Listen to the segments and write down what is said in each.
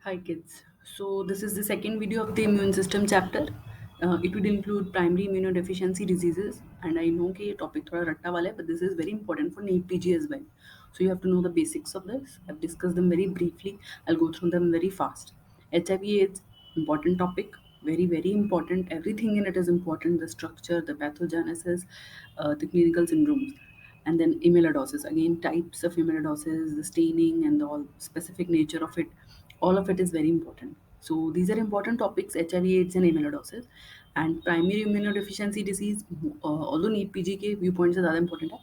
Hi kids. So this is the second video of the immune system chapter. It would include primary immunodeficiency diseases, and I know कि ये topic थोड़ा रट्टा वाला है, but this is very important for NEET PG as well. So you have to know the basics of this. I've discussed them very briefly. I'll go through them very fast. HIV/AIDS important topic, very important. Everything in it is important. The structure, the pathogenesis, the clinical syndromes, and then amyloidosis. Again, types of amyloidosis, the staining, and the all specific nature of it, all of it is very important. So these are important topics: HIV, AIDS, and amyloidosis. And primary immunodeficiency disease, although NEET PG के view point से ज़्यादा important है,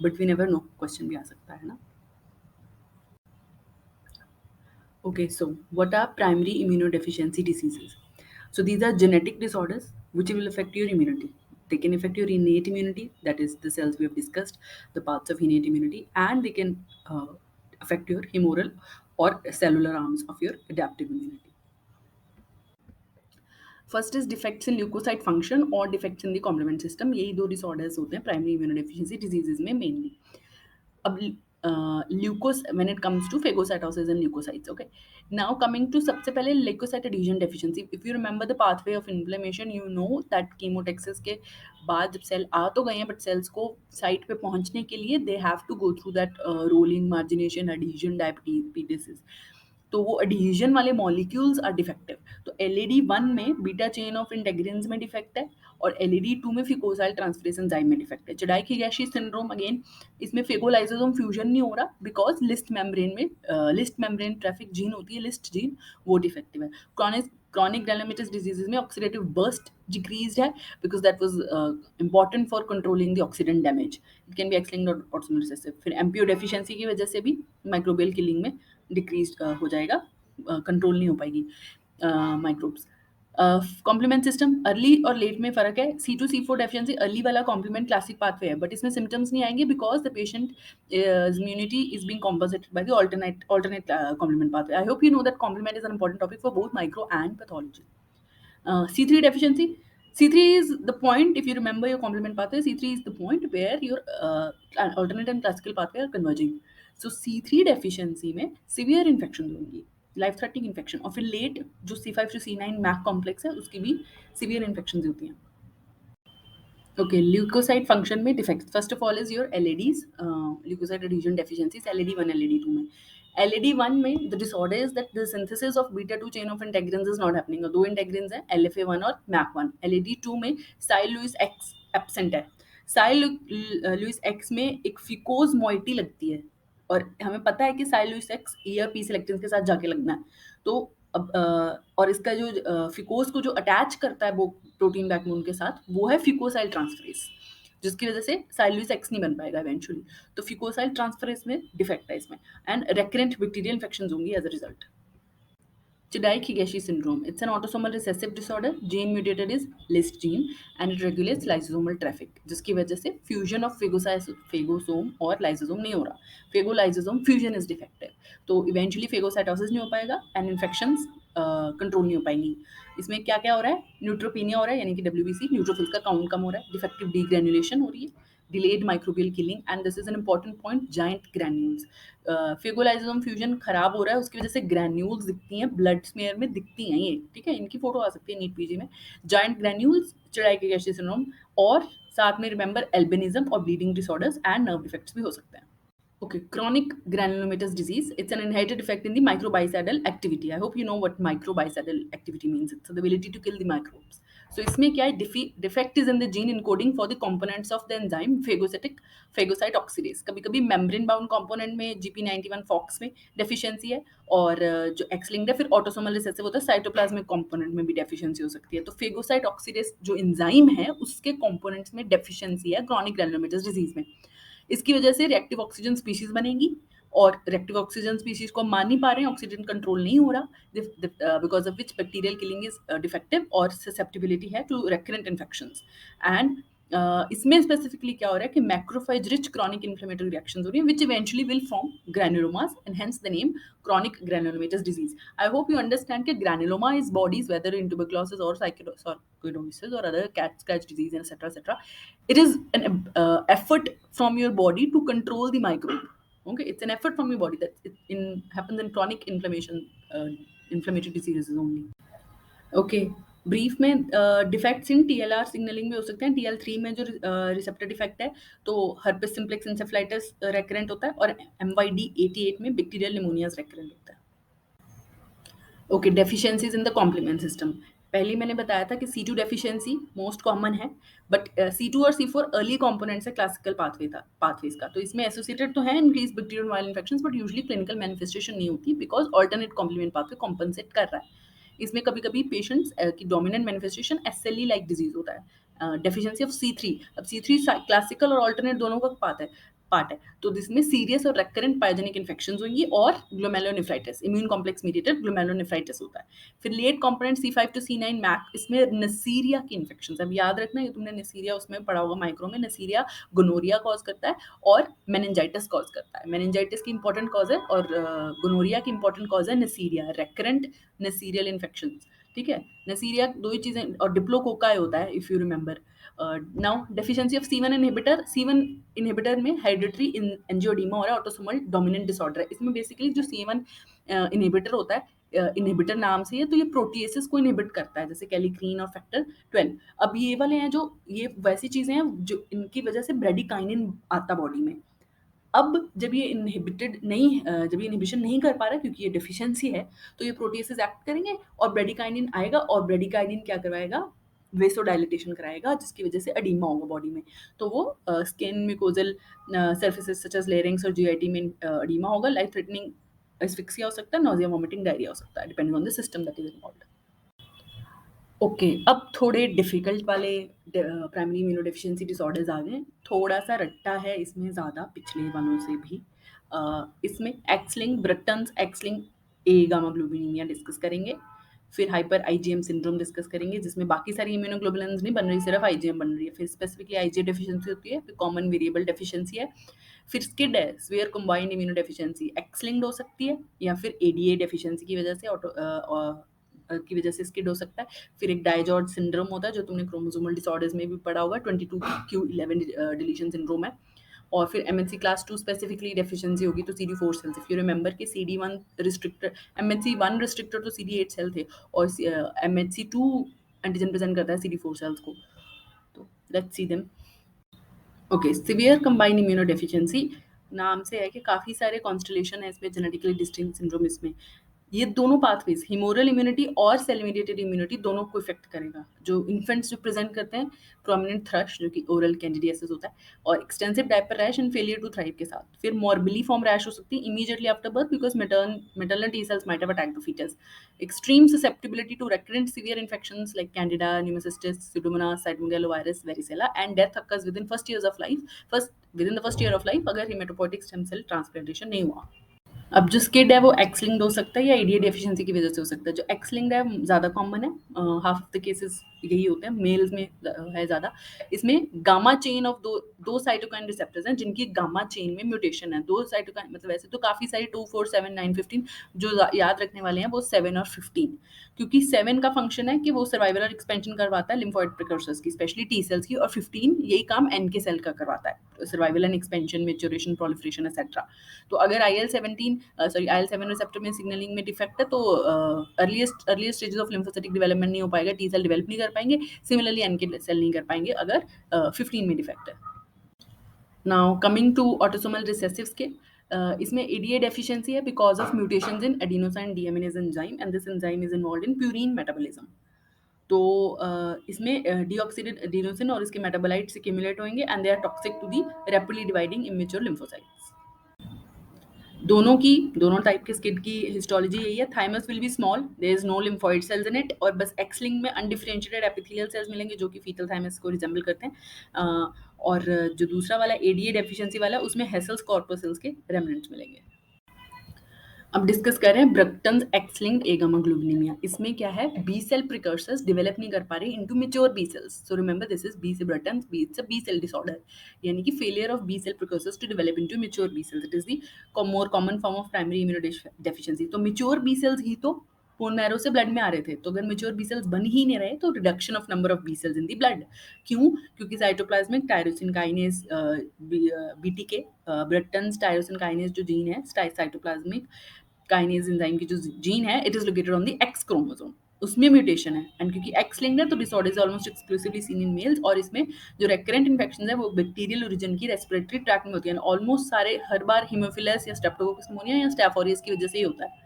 but we never know, question भी आ सकता है ना. Okay, so what are primary immunodeficiency diseases? So these are genetic disorders which will affect your immunity. They can affect your innate immunity, that is the cells we have discussed, the parts of innate immunity, and they can affect your humoral or cellular arms of your adaptive immunity. First is defects in leucocyte function और defects in the complement system. यही दो disorders होते हैं primary immunodeficiency diseases में mainly. अब leucos when it comes to phagocytosis and leucocytes. Okay, now coming to सबसे पहले leucocyte adhesion deficiency. If you remember the pathway of inflammation, you know that chemotaxis के बाद जब cell आ तो गए हैं, बट सेल्स को साइट पे पहुंचने के लिए they have to go through that rolling, margination, adhesion, diabetes. तो वो एडिशन वाले मॉलिक्यूल्स आर डिफेक्टिव. तो एलईडी 1 में बीटा चेन ऑफ इंटेग्रिन्स में डिफेक्ट है, और एलईडी 2 में फिकोसाइल ट्रांसफरेज एंजाइम में डिफेक्ट है. चिडाइकी-गैशी सिंड्रोम, अगेन इसमें फेगोलाइसोसोम फ्यूजन नहीं हो रहा because LYST membrane traffic gene होती है, लिस्ट जीन, वो डिफेक्टिव है. क्रॉनिक ग्रेनुलोमेटस डिजीजेज में ऑक्सीडेटिव बर्स्ट डिक्रीज्ड है because that was important for controlling the oxidant damage. It can be X linked autosomal recessive. फिर एमपीओ डेफिशिएंसी की वजह से भी माइक्रोबियल किलिंग में डिक्रीज हो जाएगा, कंट्रोल नहीं हो पाएगी माइक्रोब्स. कॉम्प्लीमेंट सिस्टम अर्ली और लेट में फ़र्क है. C2C4 डेफिशिएंसी अर्ली वाला कॉम्प्लीमेंट क्लासिक पाथवे है, बट इसमें सिम्टम्स नहीं आएंगे because the patient immunity is being compensated by the alternate complement pathway. I hope you know that complement is an important topic for both micro and pathology. C3 deficiency. C3 is the point, if you remember your complement pathway, C3 is the point where your alternate and classical pathway are converging. So C3 deficiency में severe infections होंगी, life threatening infection. और फिर late जो C5 to C9 Mac complex है उसकी भी severe infection होती हैं. Okay, leukocyte function में defects. First of all is your LADs, leukocyte adhesion deficiencies, LAD1, LAD2 में. LAD1 में the disorder is that the synthesis of beta 2 chain of integrins is not happening. और दो integrins हैं, LFA1 और MAC1. LAD2 में साइल Louis x absent है. साइल Louis x में एक फिकोज मोइटी लगती है, और हमें पता है कि साइल लुइस एक्स ERP सेलेक्टिन के साथ जाके लगना है. तो अब और इसका जो फिकोस को जो अटैच करता है वो प्रोटीन बैकबोन के साथ, वो है फिकोसाइल ट्रांसफरेज, जिसकी वजह से साइलुइस एक्स नहीं बन पाएगा इवेंचुअली. तो फिकोसाइल ट्रांसफरेज में डिफेक्ट है इसमें, एंड रेकरेंट बैक्टीरियल इन्फेक्शन होंगी as a result. Chidaiki-Gashi syndrome. It's an autosomal recessive disorder. Gene mutated is list gene, and it regulates lysosomal traffic, जिसकी वजह से fusion of phagosome और lysosome नहीं हो रहा. Phagolysosome fusion is defective. तो eventually phagocytosis नहीं हो पाएगा and infections कंट्रोल नहीं हो पाएंगी. इसमें क्या क्या हो रहा है? न्यूट्रोपीनिया हो रहा है, यानी कि WBC, न्यूट्रोफिल्स का काउंट कम हो रहा है, डिफेक्टिव डीग्रेनुलेशन हो रही है, delayed microbial killing, and this is an important point, giant granules. Phagolysosome fusion खराब हो रहा है, उसकी वजह से ग्रैन्यूल्स दिखती हैं, ब्लड स्मेयर में दिखती हैं ये, ठीक है, इनकी फोटो आ सकती है नीट पीजी में. जाइंट ग्रैन्यूल्स, चिडाइकी-गैशी सिंड्रोम, और साथ में रिमेंबर एल्बिनिज्म और bleeding disorders and nerve defects भी हो सकते हैं. Okay, chronic granulomatous disease. It's an inherited defect in the microbicidal activity. I hope you know what microbicidal activity means. It's the ability to kill the microbes. So इसमें क्या है? Defect is in the gene encoding for the components of the enzyme phagocyte oxidase. कभी-कभी membrane bound component में GP91 FOX में deficiency है, और जो X-linked है फिर autosomal recessive होता है, cytoplasmic component में भी deficiency हो सकती है. तो phagocyte oxidase जो enzyme है उसके components में deficiency है chronic granulomatous disease में. इसकी वजह से रिएक्टिव ऑक्सीजन स्पीशीज बनेगी, और रिएक्टिव ऑक्सीजन स्पीशीज को मान नहीं पा रहे हैं, ऑक्सीजन कंट्रोल नहीं हो रहा, because of which bacterial killing is defective, और ससेप्टिबिलिटी है टू रेकरेंट इन्फेक्शंस. एंड इसमें स्पेसिफिकली क्या हो रहा है कि macrophage rich chronic inflammatory reactions हो रही हैं which eventually will form granulomas, and hence the name chronic granulomatous disease. I hope you understand that granuloma is bodies, whether in tuberculosis or sarcoidosis or other cat scratch disease, etc., etc. It is an effort from your body to control the microbe. Okay, it's an effort from your body that happens in chronic inflammation, inflammatory diseases only. Okay, brief में defects in TLR signalling में हो सकते हैं। टीएल3 में जो receptor defect है, तो herpes simplex encephalitis recurrent होता है, और MYD88 में बैक्टीरियल निमोनियाज रेकरेंट होता है। Okay, deficiencies in the complement system. पहले मैंने बताया था कि C2 डेफिशिएंसी मोस्ट कॉमन है, बट C2 और C4 अर्ली कंपोनेंट्स है क्लासिकल पाथवेज का। तो इसमें एसोसिएटेड तो है increase bacterial viral infections, but usually clinical manifestation नहीं होती because alternate complement pathway compensate कर रहा है। इसमें कभी-कभी पेशेंट्स की dominant manifestation SLE like disease होता है, डेफिशिएंसी ऑफ C3। अब C3 क्लासिकल और ऑल्टरनेट दोनों का पार्ट है, तो जिसमें सीरियस और रेकरेंट पायजेनिक इन्फेक्शंस होंगी और glomerulonephritis, immune complex mediated glomerulonephritis होता है। फिर late component C5 to C9 Mac, इसमें नसीरिया की इन्फेक्शंस। अब याद रखना, ये तुमने नसीरिया उसमें पढ़ा होगा माइक्रो में, नसीरिया गोनोरिया कॉज करता है और मेनिंजाइटिस कॉज करता है। मेनिंजाइटिस की इंपॉर्टेंट कॉज है, और गोनोरिया की इंपॉर्टेंट कॉज है नसीरिया, रेकरेंट नसीरियल इन्फेक्शंस। ठीक है, नसीरिया दो ही चीजें, और डिप्लोकोकाई होता है if you remember. Now deficiency of C1 inhibitor. C1 inhibitor में हेरिडिटरी एंजियोडीमा हो रहा है, ऑटोसोमल डोमिनेंट डिसऑर्डर है। इसमें बेसिकली जो C1 इनहिबिटर होता है, इनहिबिटर नाम से है, तो ये प्रोटीएसेस को इनहिबिट करता है, जैसे कैलिक्रीन और फैक्टर 12। अब ये वाले हैं जो, ये वैसी चीजें हैं जो इनकी वजह से ब्रेडिकाइनिन आता बॉडी में। अब जब ये जब ये इनहिबिशन नहीं कर पा रहा क्योंकि ये डेफिशिएंसी है, तो ये प्रोटीएसेस एक्ट करेंगे और ब्रेडिकाइनिन आएगा, और ब्रेडिकाइनिन क्या करवाएगा, वेसोडाइलेटेशन कराएगा, जिसकी वजह से एडीमा होगा बॉडी में। तो वो skin mucosal surfaces such as larynx और जीआईटी में एडीमा होगा। लाइफ थ्रेटनिंग एस्फिक्सिया हो सकता है, नोजिया, वोमिटिंग, डायरिया हो सकता है, depending on the system that is involved. Okay, अब थोड़े डिफ़िकल्ट वाले प्राइमरी इम्यूनोडेफिशिएंसी डिसऑर्डर्स आ गए। थोड़ा-सा रट्टा है इसमें ज़्यादा पिछले वालों से भी। इसमें एक्स-लिंक्ड ब्रटन्स, एक्स-लिंक्ड ए गामा ग्लोबिनीमिया डिस्कस करेंगे। फिर हाइपर आईजीएम सिंड्रोम डिस्कस करेंगे, जिसमें बाकी सारी इम्यूनोग्लोबुलिन्स नहीं बन रही, सिर्फ आईजीएम बन रही है। फिर स्पेसिफिकली आईजीए डेफिशिएंसी होती है, फिर कॉमन वेरिएबल डेफिशिएंसी है। फिर स्किड है, सीवियर कंबाइंड इम्यूनोडेफिशिएंसी, एक्स-लिंक्ड हो सकती है, या फिर एडीए डेफिशिएंसी की वजह से की वजह से स्किड हो सकता है। फिर एक डायजॉर्ज सिंड्रोम होता है, जो तुमने क्रोमोसोमल डिसऑर्डर्स में भी पढ़ा होगा, 22q11 डिलीशन सिंड्रोम है। और फिर MHC क्लास 2 स्पेसिफिकली डेफिशिएंसी होगी, तो CD4 sales. If you remember कि CD1 रिस्ट्रिक्टर, MHC1 रिस्ट्रिक्टर तो CD8 सेल थे, और MHC2 एंटीजन प्रेजेंट करता है CD4 सेल्स को। तो let's see them. Okay, severe combined immunodeficiency नाम से है कि काफ़ी सारे कॉन्स्टलेशन है इसमें, जेनेटिकली डिस्टिंक्ट सिंड्रोम इसमें। ये दोनों पाथवेज, हिमोरल इम्यूनिटी और सेल मीडिएटेड इम्यूनिटी, दोनों को इफेक्ट करेगा। जो इन्फेंट्स जो प्रेजेंट करते हैं प्रोमिनेंट थ्रश, जो कि ओरल कैंडिडियासिस होता है, और extensive diaper rash and failure to thrive के साथ। फिर मॉर्बिली फॉर्म रैश हो सकती है immediately after birth, because maternal T cells might have attacked the fetus. Extreme susceptibility to recurrent severe infections like Candida, Pneumocystis, Pseudomonas, cytomegalovirus, varicella, and death occurs within within the first year of life, अगर hematopoietic stem cell transplantation नहीं हुआ। अब जो skid है वो x linked हो सकता है, या एडीए डेफिशिएंसी की वजह से हो सकता है। जो एक्स लिंक्ड है ज़्यादा कॉमन है, हाफ ऑफ द केसेस यही होते हैं, मेल्स में है ज़्यादा। इसमें गामा चेन ऑफ दो साइटोकाइन रिसेप्टर्स हैं, जिनकी गामा चेन में म्यूटेशन है। दो साइटोकाइन, मतलब वैसे तो काफ़ी सारी 2, 4, 7, 9, 15, जो याद रखने वाले हैं वो 7 और 15, क्योंकि 7 का फंक्शन है कि वो सर्वाइवल और एक्सपेंशन करवाता है लिम्फोइड प्रिकर्सर्स की, स्पेशली टी सेल्स की, और 15 यही काम NK सेल का करवाता है, survival and expansion, maturation, proliferation etcetera. तो अगर IL-7 रिसेप्टर में सिग्नलिंग में डिफेक्ट है, तो earliest stages of lymphocytic development नहीं हो पाएगा, टी सेल डेवलप नहीं कर पाएंगे, सिमिलरली NK सेल नहीं कर पाएंगे अगर 15 में डिफेक्ट है। Now coming to autosomal recessives के, इसमें एडीए डेफिशिएंसी है because of mutations in adenosine deaminase enzyme, and this enzyme is involved in purine metabolism. तो इसमें डीऑक्सीडेड एडिनोसिन और इसके मेटाबोलाइट्स एक्यूमुलेट होंगे, and they are toxic to the rapidly dividing immature lymphocytes. दोनों type के SCID की histology यही है। Thymus will be small, there is no lymphoid cells in it, और बस एक्स लिंक में अनडिफरेंशिएटेड एपिथेलियल सेल्स मिलेंगे, जो कि फीटल थाइमस को रिजेंबल करते हैं। और जो दूसरा वाला एडीए डेफिशिएंसी वाला, उसमें हेसल्स कॉर्पोसेल्स के रेमिनेंट्स मिलेंगे। अब डिस्कस कर रहे हैं ब्रक्टन्स एक्स लिंक्ड ए गामा ग्लोबिनीमिया। इसमें क्या है, बी सेल प्रिकर्सर्स डेवलप नहीं कर पा रहे into mature B cells. So remember, this is B से Bruton's, it's a B cell disorder, यानी कि failure of B cell precursors to develop into mature B cells. It is the more common form of primary immunodeficiency. तो mature B cells ही तो bone marrow से blood में आ रहे थे। तो अगर मैच्योर बी सेल्स बन ही नहीं रहे तो reduction of number of B cells in the blood. क्यों? क्योंकि cytoplasmic tyrosine kinase BTK Bruton's tyrosine kinase जो जीन है साइटोप्लाज्मिक काइनेज एंजाइम की जो जीन है it is located on the X chromosome, उसमें म्यूटेशन है एंड क्योंकि एक्स लिंक्ड है तो disorder is almost exclusively seen in males. और इसमें जो रेकरेंट इन्फेक्शन है वो बैक्टीरियल ओरिजिन की रेस्पिरेटरी ट्रैक्ट में होती है। ऑलमोस्ट सारे हर बार हीमोफिलस या स्ट्रेप्टोकोकस निमोनिया या स्टैफ ऑरियस की वजह से ही होता है।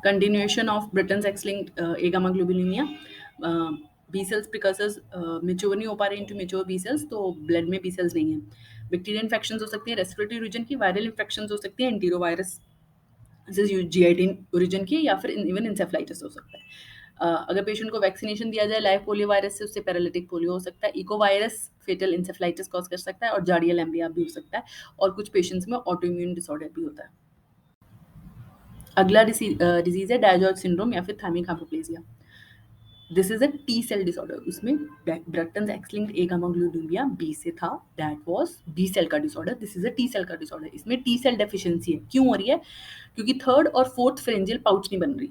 Continuation of Britain's X-linked A-gamma globulinemia. B cells precursors mature नहीं हो पा रहे इनटू मेच्योर बी सेल्स, तो ब्लड में बी सेल्स नहीं है। बैक्टीरियल इन्फेक्शंस हो सकती है रेस्पिरेटरी रीजन की, वायरल इन्फेक्शंस हो सकती है एंटीरोवायरस जीआईटी ओरिजिन की, या फिर इवन इंसेफ्लाइटिस हो सकता है। अगर पेशेंट को वैक्सीनेशन दिया जाए लाइव पोलियो वायरस से उससे पैरालिटिक पोलियो हो सकता है, echo virus fatal encephalitis cause कर सकता है और जार्डिया लैम्बिया भी हो सकता है, और कुछ पेशेंट्स में ऑटो इम्यून डिसऑर्डर भी होता है। अगला डिजीज है डायजॉर्ज सिंड्रोम या फिर thymic hypoplasia. This is a T cell disorder. उसमें Bruton's X linked agammaglobulinemia B से था, दैट वाज बी सेल का disorder. This is a T cell का डिसऑर्डर। इसमें टी सेल डेफिशिएंसी है। क्यों हो रही है? क्योंकि थर्ड और फोर्थ फेरेंजियल पाउच नहीं बन रही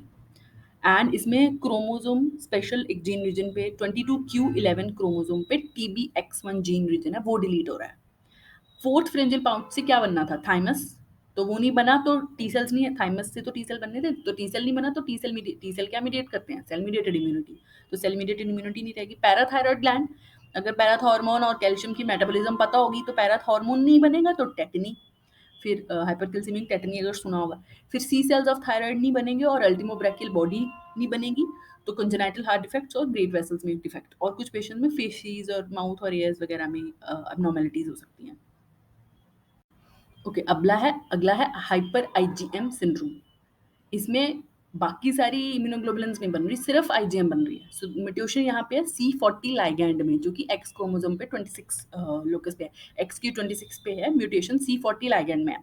एंड इसमें क्रोमोसोम स्पेशल एक जीन रीजन पे 22q11 क्रोमोसोम पे TBX1 जीन रीजन है वो डिलीट हो रहा है। फोर्थ फ्रेंजियल पाउच से क्या बनना था? थाइमस। तो वो नहीं बना तो टी सेल्स नहीं है। थाइमस से तो टी सेल बनने थे, तो टी सेल नहीं बना तो टी सेल क्या मीडिएट करते हैं? Cell mediated immunity. तो सेल मीडिएटेड इम्यूनिटी नहीं रहेगी। पैराथायरॉयड ग्लैंड, अगर पैराथॉर्मोन और कैल्शियम की मेटाबॉलिज्म पता होगी तो पैराथॉर्मोन नहीं बनेगा तो टेटनी, फिर हाइपरकैल्सीमिक टेटनी अगर सुना होगा, फिर सी सेल्स ऑफ थायराइड नहीं बनेंगे और अल्टीमोब्रैकियल बॉडी नहीं बनेगी, तो कंजेनाइटल हार्ट डिफेक्ट्स और ग्रेट वेसल्स में डिफेक्ट, और कुछ पेशेंट में फेशिस और माउथ और ईयर्स वगैरह में अबनॉर्मेलिटीज हो सकती हैं। ओके, अगला है हाइपर आईजीएम सिंड्रोम। इसमें बाकी सारी इम्यूनोग्लोबुलिन्स नहीं बन रही, सिर्फ आईजीएम बन रही है। सो म्यूटेशन यहाँ पे है C40 लाइगैंड में, जो कि एक्स क्रोमोसोम पे 26 लोकस पे है, एक्स की 26 पे है म्यूटेशन, C40 लाइगैंड में है।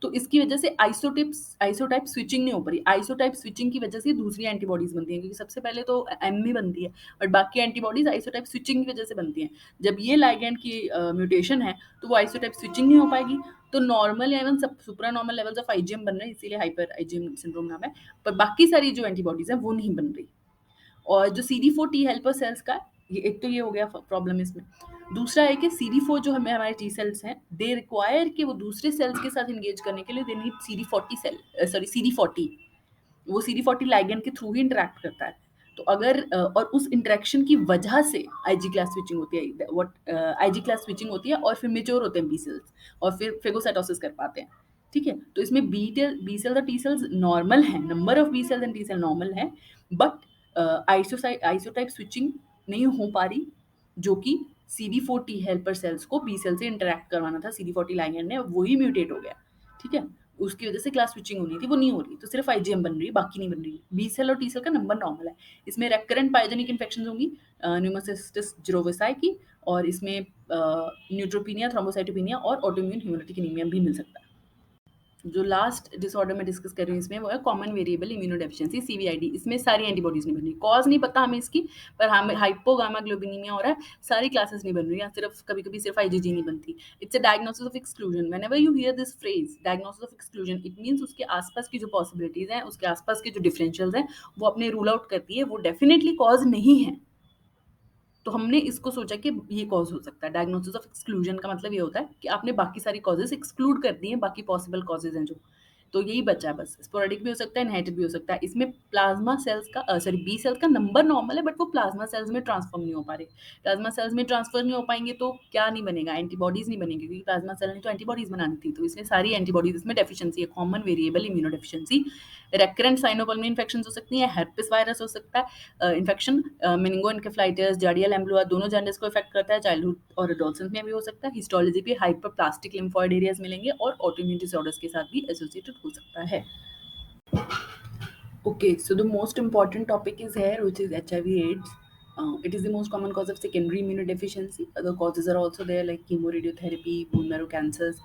तो इसकी वजह से आइसोटाइप स्विचिंग नहीं हो पा रही। आइसोटाइप स्विचिंग की वजह से दूसरी एंटीबॉडीज बनती हैं, क्योंकि सबसे पहले तो एम में बनती है बट बाकी एंटीबॉडीज आइसोटाइप स्विचिंग की वजह से बनती हैं। जब ये लाइगैंड की म्यूटेशन है तो वो आइसोटाइप स्विचिंग नहीं हो पाएगी, तो नॉर्मल या even supra normal levels of IgM बन रहे हैं, इसीलिए हाइपर आईजीएम सिंड्रोम नाम है। पर बाकी सारी जो एंटीबॉडीज हैं वो नहीं बन रही। और जो CD4 टी हेल्पर सेल्स का, ये एक तो ये हो गया प्रॉब्लम इसमें। दूसरा है कि CD4 जो हमें हमारे टी सेल्स हैं, दे रिक्वायर कि वो दूसरे सेल्स के साथ इंगेज करने के लिए दे नीड CD40, वो CD40 लाइगेंड के थ्रू ही इंटरेक्ट करता है। तो अगर और उस इंटरेक्शन की वजह से आईजी क्लास स्विचिंग होती है, व्हाट आईजी क्लास स्विचिंग होती है, और फिर मेच्योर होते हैं बी सेल्स और फिर फेगोसाइटोसिस कर पाते हैं। ठीक है, तो इसमें बी सेल्स और टी सेल्स नॉर्मल है, number of B cells and T cell normal है, बट आइसोटाइप स्विचिंग नहीं हो पा रही, जो कि CD4 टी हेल्पर सेल्स को बी सेल से इंटरेक्ट करवाना था। CD40 लाइगेंड ने वही म्यूटेट हो गया। ठीक है, उसकी वजह से क्लास स्विचिंग होनी थी, वो नहीं हो रही, तो सिर्फ आईजीएम बन रही है, बाकी नहीं बन रही। बी सेल और टी सेल का नंबर नॉर्मल है। इसमें रेकरेंट पाइजेनिक इन्फेक्शन होंगी न्यूमोसिस्टिस जिरोविसाई की, और इसमें न्यूट्रोपीनिया, थ्रोम्बोसाइटोपिनिया और ऑटोइम्यून हेमोलिटिक एनीमिया भी मिल सकता है। जो लास्ट डिसऑर्डर में डिस्कस कर रही हूँ इसमें वो है कॉमन वेरिएबल इम्यूनोडेफिशिएंसी CVID। इसमें सारी एंटीबॉडीज नहीं बन रही, कॉज नहीं पता हमें इसकी, पर हमें हाइपोगामाग्लोबिनीमिया हो रहा है, सारी क्लासेस नहीं बन रही हैं, सिर्फ कभी कभी सिर्फ IgG नहीं बनती। It's a diagnosis of exclusion. Whenever you here this phrase diagnosis of exclusion, it means उसके आसपास की जो पॉसिबिलिटीज हैं, उसके आसपास के जो डिफरेंशियल्स हैं, वो अपने रूल आउट करती है, वो डेफिनेटली कॉज नहीं है। तो हमने इसको सोचा कि ये कॉज हो सकता है। डायग्नोसिस ऑफ एक्सक्लूजन का मतलब ये होता है कि आपने बाकी सारी कॉजेस एक्सक्लूड कर दी हैं, बाकी पॉसिबल कॉजेज हैं जो, तो यही बचा है बस। स्पोरेडिक भी हो सकता है, इनहेरिटेड भी हो सकता है। इसमें प्लाज्मा सेल्स का सॉरी बी सेल्स का नंबर नॉर्मल है, बट वो प्लाज्मा सेल्स में ट्रांसफॉर्म नहीं हो पा रहे। प्लाज्मा सेल्स में ट्रांसफर नहीं हो पाएंगे तो क्या नहीं बनेगा? एंटीबॉडीज नहीं बनेंगी, क्योंकि प्लाज्मा सेल ने तो एंटीबॉडीज बनानी थी, तो इसमें सारी एंटीबॉडीज इसमें डेफिशिएंसी है। Common variable immuno deficiency. Recurrent sinopulmonary infection हो सकती है, हेर्पेस वायरस हो सकता है इन्फेक्शन, मेनिंगो एन्केफेलाइटिस, जार्डिया लैम्ब्लुआ दोनों जॉन्डिस को इफेक्ट करता है, चाइल्डहुड और एडोलसेंस में भी हो सकता है। हिस्टोलॉजी पे हाइपरप्लास्टिक लिम्फोइड एरियाज मिलेंगे और ऑटोइम्यून डिसऑर्डर्स के साथ भी एसोसिएटेड हो सकता है। Okay, so the most important topic is here, which is HIV/AIDS. It is the most common cause of secondary immunodeficiency. Other causes are also there, like chemoradiotherapy, bone marrow cancers,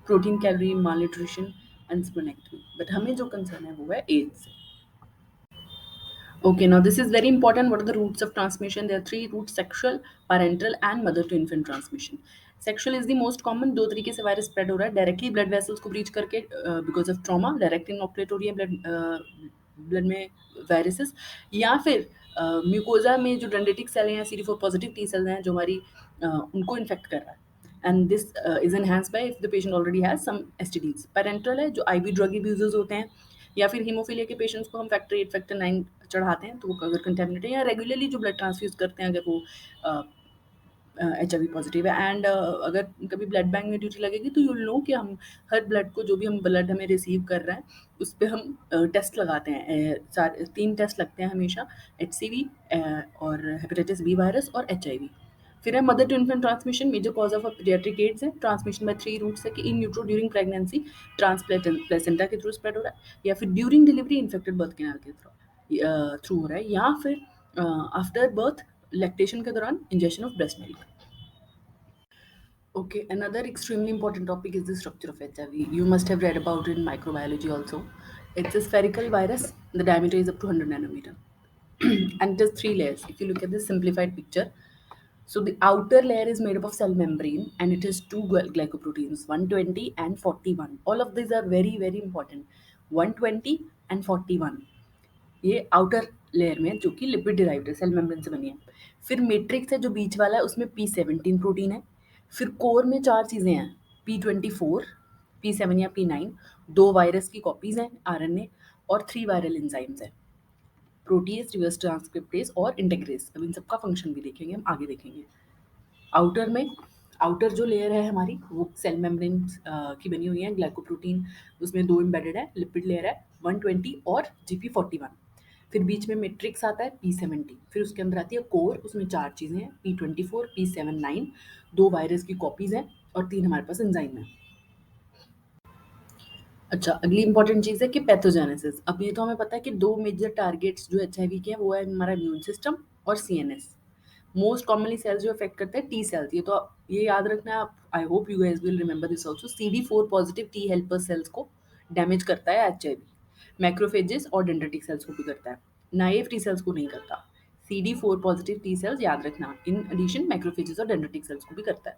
protein calorie malnutrition, and splenectomy. But हमें जो concern है वो है AIDS से. Okay, now this is very important. What are the routes of transmission? There are three routes: sexual, parental, and mother to infant transmission. Sexual is the most common. दो तरीके से virus spread हो रहा है, directly blood vessels को breach करके because of trauma, direct इनऑकुलेट हो रही है ब्लड में वायरसेस, या फिर म्यूकोजा में जो डेंड्रिटिक सेल हैं या CD4 पॉजिटिव टी सेल्स हैं जो हमारी उनको इन्फेक्ट कर रहा है। And this is enhanced by if the patient already has some STDs. Parenteral है जो आईवी ड्रग अब्यूजर्स होते हैं, या फिर हीमोफीलिया के पेशेंट्स को हम फैक्टर 8 फैक्टर 9 चढ़ाते हैं, तो वो अगर कंटेमिनेट है, या रेगुलरली जो ब्लड ट्रांसफ्यूज करते हैं अगर वो HIV पॉजिटिव है। एंड अगर कभी ब्लड बैंक में ड्यूटी लगेगी तो यूल नो कि हम हर ब्लड को, जो भी हम ब्लड हमें रिसीव कर रहे हैं, उस पे हम टेस्ट लगाते हैं। 3 टेस्ट लगते हैं हमेशा, HCV और हेपेटाइटिस बी वायरस और HIV। फिर है mother to infant transmission, major cause of paediatric AIDS है। ट्रांसमिशन बाय 3 रूट्स है कि in utero during pregnancy, placenta के थ्रू स्प्रेड हो रहा है, या फिर during delivery infected birth canal के थ्रू हो रहा है, या फिर आफ्टर बर्थ लैक्टेशन के दौरान injection of breast milk. Okay, another extremely important topic is the structure of HIV. You must have read about it in microbiology also. It's a spherical virus. The diameter is up to 100 nanometer. And it has 3 layers. If you look at this simplified picture, so the outer layer is made up of cell membrane and it has two glycoproteins, 120 and 41. All of these are very, very important. 120 and 41. ये outer layer में जो कि lipid derived है, cell membrane से बनी है। फिर matrix है जो बीच वाला है, उसमें P17 प्रोटीन है। फिर कोर में 4 चीज़ें हैं, P24, P7 या P9, 2 वायरस की कॉपीज़ हैं RNA, और 3 वायरल एंजाइम्स हैं, प्रोटीएज, रिवर्स ट्रांसक्रिप्टेज और इंटीग्रेज। अब इन सबका फंक्शन भी देखेंगे, हम आगे देखेंगे। आउटर में, आउटर जो लेयर है हमारी वो सेल मेम्ब्रेन की बनी हुई है, ग्लाइकोप्रोटीन उसमें 2 एम्बेडेड है, लिपिड लेयर है 120 और GP41। फिर बीच में मैट्रिक्स आता है P17, फिर उसके अंदर आती है कोर, उसमें 4 चीज़ें हैं, P24, P79, 2 वायरस की कॉपीज़ हैं और 3 हमारे पास एंजाइम है। अच्छा, अगली इंपॉर्टेंट चीज़ है कि पैथोजेनेसिस। अब ये तो हमें पता है कि 2 मेजर टारगेट्स जो HIV के हैं वो है हमारा इम्यून सिस्टम और CNS। मोस्ट कॉमनली सेल्स जो अफेक्ट करते हैं टी सेल्स, ये तो ये याद रखना है आप। I hope you guys will remember this also. CD4 positive T helper cells को डैमेज करता है HIV, मैक्रोफेजेस और डेंड्रिटिक सेल्स को भी करता है, नाइव टी सेल्स को नहीं करता। CD4 पॉजिटिव टी सेल्स याद रखना, इन एडिशन मैक्रोफेजेस और डेंड्रिटिक सेल्स को भी करता है।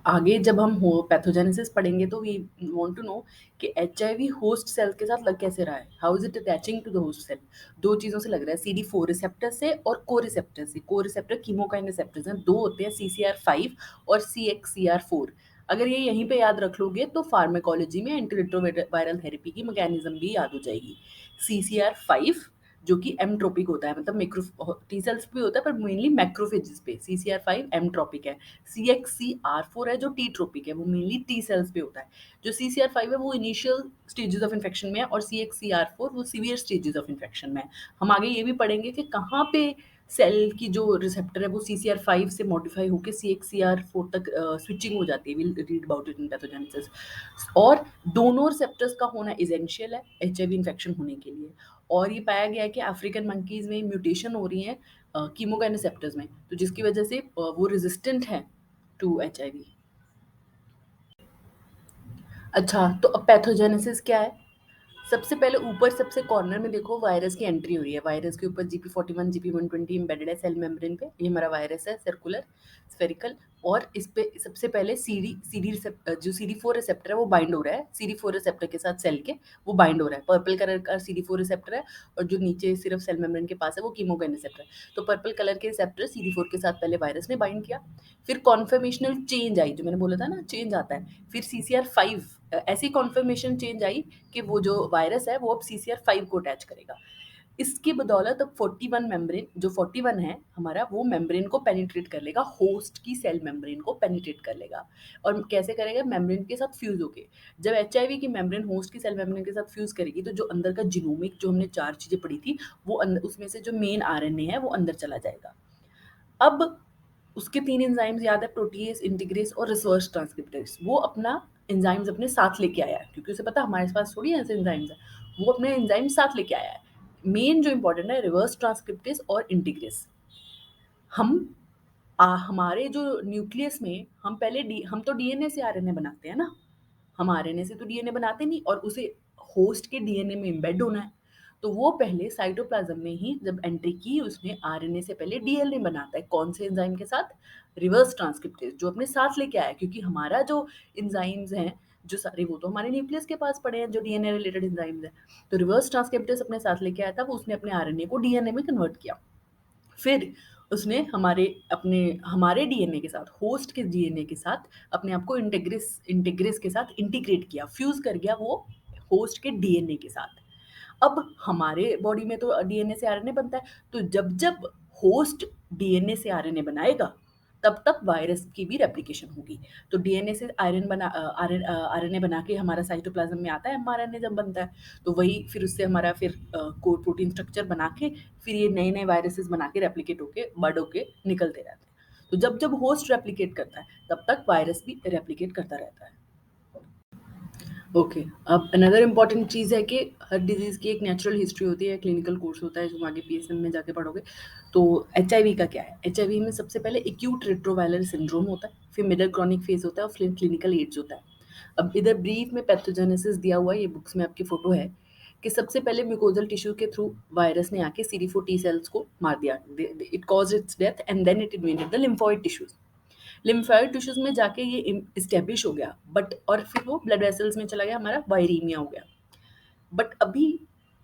आगे जब हम हो पैथोजेनेसिस पढ़ेंगे तो वी वांट टू नो कि HIV होस्ट सेल के साथ लग कैसे रहा है, how is it attaching to the host cell. 2 चीज़ों से लग रहा है, CD4 रिसेप्टर से और को रिसेप्टर से। को रिसेप्टर कीमोकाइन रिसेप्टर्स हैं, 2 होते हैं, CCR5 और CXCR4। अगर ये यहीं पे याद रख लोगे तो फार्माकोलॉजी में एंटीरिट्रोवायरल थेरेपी की मैकेनिज्म भी याद हो जाएगी। CCR5 जो कि एमट्रोपिक होता है, मतलब मैक्रो टी सेल्स पे होता है पर मेनली मैक्रोफेजेस पे। CCR5 एमट्रोपिक है। CXCR4 है जो टी ट्रोपिक है, वो मेनली टी सेल्स पे होता है। जो CCR5 है वो इनिशियल स्टेजेस ऑफ इन्फेक्शन में है, और CXCR4 वो सीवियर स्टेजेस ऑफ इन्फेक्शन में है। हम आगे ये भी पढ़ेंगे कि कहाँ पे सेल की जो रिसेप्टर है वो CCR5 से मॉडिफाई होकर CXCR4 तक स्विचिंग हो जाती है। Will read about it in pathogenesis. और दोनों रिसेप्टर्स का होना एसेंशियल है HIV इन्फेक्शन होने के लिए। और ये पाया गया है कि अफ्रीकन मंकीज़ में म्यूटेशन हो रही है कीमोकाइन रिसेप्टर्स में, तो जिसकी वजह से वो रेजिस्टेंट है टू HIV। अच्छा, तो अब पैथोजेनेसिस क्या है? सबसे पहले ऊपर सबसे कॉर्नर में देखो वायरस की एंट्री हो रही है। वायरस के ऊपर GP41, GP120 एम्बेडेड है सेल मेम्ब्रेन पे। ये हमारा वायरस है, सर्कुलर, स्फेरिकल, और इस पे सबसे पहले जो CD4 रिसेप्टर है वो बाइंड हो रहा है। CD4 रिसेप्टर के साथ सेल के वो बाइंड हो रहा है। पर्पल कलर का CD4 रिसेप्टर है, और जो नीचे सिर्फ सेल मेम्ब्रेन के पास है वो कीमोकाइन रिसेप्टर है। तो पर्पल कलर के रिसेप्टर CD4 के साथ पहले वायरस ने बाइंड किया, फिर कॉन्फर्मेशनल चेंज आई, जो मैंने बोला था ना चेंज आता है। फिर CCR5 ऐसी कॉन्फर्मेशन चेंज आई कि वो जो वायरस है वो अब CCR5 को अटैच करेगा। इसकी बदौलत अब 41 मेम्ब्रेन, जो 41 है हमारा, वो मेम्ब्रेन को पेनिट्रेट कर लेगा, होस्ट की सेल मेम्ब्रेन को पेनिट्रेट कर लेगा। और कैसे करेगा? मेम्ब्रेन के साथ फ्यूज होके। जब HIV की मेम्ब्रेन होस्ट की सेल मेम्ब्रेन के साथ फ्यूज करेगी तो जो अंदर का जीनोमिक, जो हमने 4 चीज़ें पढ़ी थी, वो उसमें से जो मेन RNA है वो अंदर चला जाएगा। अब उसके 3 एंजाइम्स याद है, प्रोटीएज, इंटीग्रेज और रिवर्स ट्रांसक्रिप्टेज। वो अपना एंजाइम्स अपने साथ लेके आया है, क्योंकि उसे पता हमारे पास थोड़ी ऐसे एंजाइम्स हैं। वो अपने एंजाइम साथ लेके आया है। मेन जो इंपॉर्टेंट है रिवर्स ट्रांसक्रिप्टेज और इंटीग्रेज। हम हमारे जो न्यूक्लियस में हम तो DNA से RNA बनाते हैं ना। हम RNA से तो DNA बनाते नहीं, और उसे होस्ट के DNA में एम्बेड होना है। तो वो पहले साइटोप्लाज्म में ही जब एंट्री की, उसने RNA से पहले DNA बनाता है। कौन से एंजाइम के साथ? रिवर्स ट्रांसक्रिप्टेज, जो अपने साथ लेके आया है, क्योंकि हमारा जो एंजाइम्स हैं जो सारे वो तो हमारे न्यूक्लियस के पास पड़े हैं जो डीएनए रिलेटेड एंजाइम्स हैं। तो रिवर्स ट्रांसक्रिप्टेस अपने साथ लेके आया था, वो उसने अपने आरएनए को डीएनए में कन्वर्ट किया। फिर उसने हमारे डीएनए के साथ, होस्ट के डीएनए के साथ अपने आप को इंटीग्रेस के साथ इंटीग्रेट किया, फ्यूज़ कर गया वो होस्ट के डीएनए के साथ। अब हमारे बॉडी में तो डीएनए से आरएनए बनता है, तो जब-जब होस्ट डीएनए से आरएनए बनाएगा, तब-तब वायरस की भी रेप्लिकेशन होगी। तो डीएनए से आरएनए बना के हमारा साइटोप्लाज़्म में आता है, एमआरएनए जब बनता है, तो वही फिर उससे हमारा कोर प्रोटीन स्ट्रक्चर बना के फिर ये नए-नए वायरसेस बना के रेप्लिकेट होके, बर्ड होके निकलते रहते हैं। तो जब-जब होस्ट रेप्लिकेट करता है, तब तक वायरस भी रेप्लिकेट करता रहता है। ओके, अब अनदर इम्पॉर्टेंट चीज़ है कि हर डिज़ीज़ की एक नेचुरल हिस्ट्री होती है, क्लिनिकल कोर्स होता है, जो आगे पीएसएम में जाके पढ़ोगे। तो एचआईवी का क्या है? एचआईवी में सबसे पहले एक्यूट रेट्रोवायरल सिंड्रोम होता है, फिर मिडल क्रॉनिक फेज़ होता है और फिर क्लिनिकल एड्स होता है। अब इधर ब्रीफ में पैथोजेनेसिस दिया हुआ है, ये बुक्स में आपकी फ़ोटो है, कि सबसे पहले म्यूकोज़ल टिश्यू के थ्रू वायरस ने आके CD4 टी सेल्स को मार दिया। It caused its death and then it invaded the lymphoid tissues. Lymphoid tissues में जाके ये इस्टेब्लिश हो गया, बट और फिर वो ब्लड वेसल्स में चला गया, हमारा वायरीमिया हो गया। बट अभी